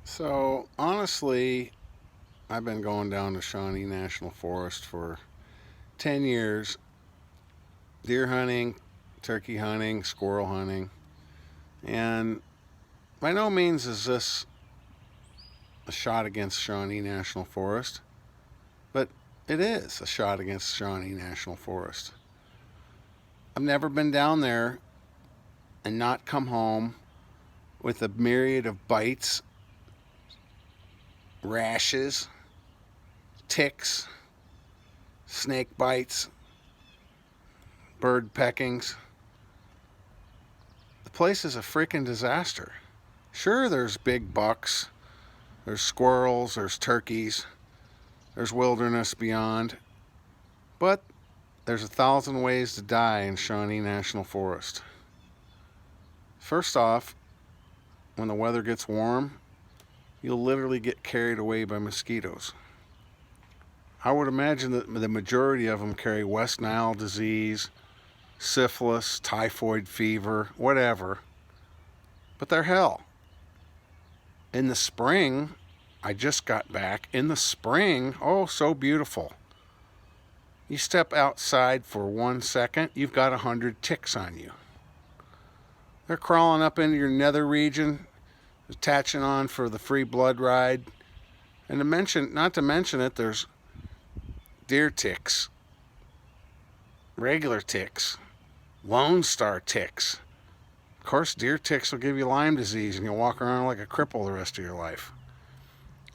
So, honestly, I've been going down to Shawnee National Forest for 10 years, deer hunting, turkey hunting, squirrel hunting, and by no means is this a shot against Shawnee National Forest, but it is a shot against Shawnee National Forest. I've never been down there and not come home with a myriad of bites, rashes, ticks, snake bites, bird peckings. The place is a freaking disaster. Sure, there's big bucks, there's squirrels, there's turkeys, there's wilderness beyond, but there's 1,000 ways to die in Shawnee National Forest. First off, when the weather gets warm, you'll literally get carried away by mosquitoes. I would imagine that the majority of them carry West Nile disease, syphilis, typhoid fever, whatever, but they're hell. In the spring, I just got back. In the spring, oh, so beautiful. You step outside for 1 second, you've got 100 ticks on you. They're crawling up into your nether region, attaching on for the free blood ride. And not to mention it, there's deer ticks, regular ticks, Lone Star ticks. Of course, deer ticks will give you Lyme disease and you'll walk around like a cripple the rest of your life.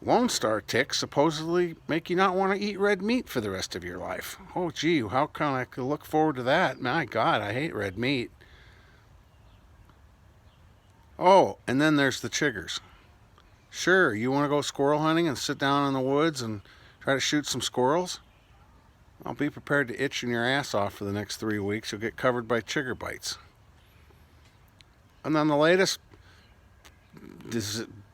Lone Star ticks supposedly make you not want to eat red meat for the rest of your life. Oh, gee, how can I look forward to that? My God, I hate red meat. Oh, and then there's the chiggers. Sure, you want to go squirrel hunting and sit down in the woods and try to shoot some squirrels? I'll be prepared to itch your ass off for the next 3 weeks. You'll get covered by chigger bites. And then the latest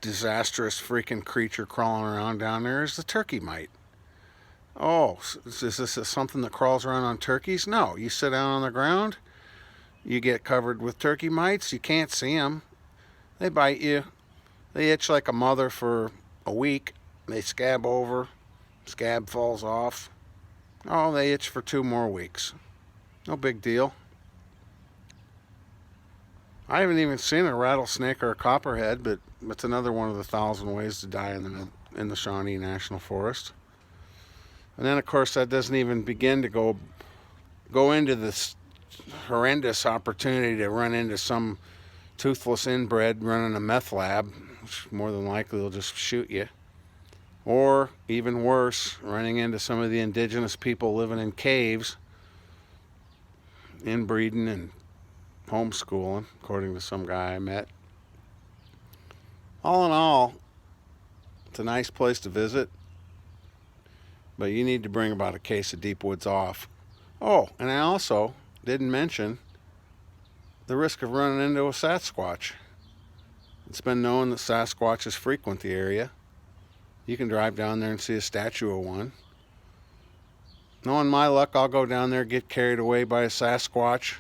disastrous freaking creature crawling around down there is the turkey mite. Oh, is this something that crawls around on turkeys? No, you sit down on the ground, you get covered with turkey mites, you can't see them. They bite you. They itch like a mother for a week. They scab over, scab falls off. Oh, they itch for 2 more weeks. No big deal. I haven't even seen a rattlesnake or a copperhead, but it's another one of the 1,000 ways to die in the Shawnee National Forest. And then, of course, that doesn't even begin to go into this horrendous opportunity to run into some toothless inbred running a meth lab, which more than likely will just shoot you. Or, even worse, running into some of the indigenous people living in caves, inbreeding and homeschooling, according to some guy I met. All in all, it's a nice place to visit, but you need to bring about a case of Deep Woods Off. Oh, and I also didn't mention the risk of running into a Sasquatch. It's been known that Sasquatches frequent the area. You can drive down there and see a statue of one. Knowing my luck, I'll go down there, get carried away by a Sasquatch,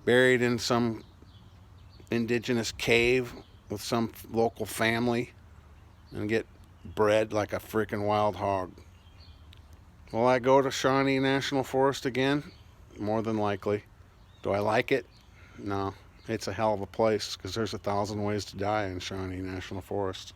buried in some indigenous cave with some local family, and get bred like a freaking wild hog. Will I go to Shawnee National Forest again? More than likely. Do I like it? No. It's a hell of a place because there's 1,000 ways to die in Shawnee National Forest.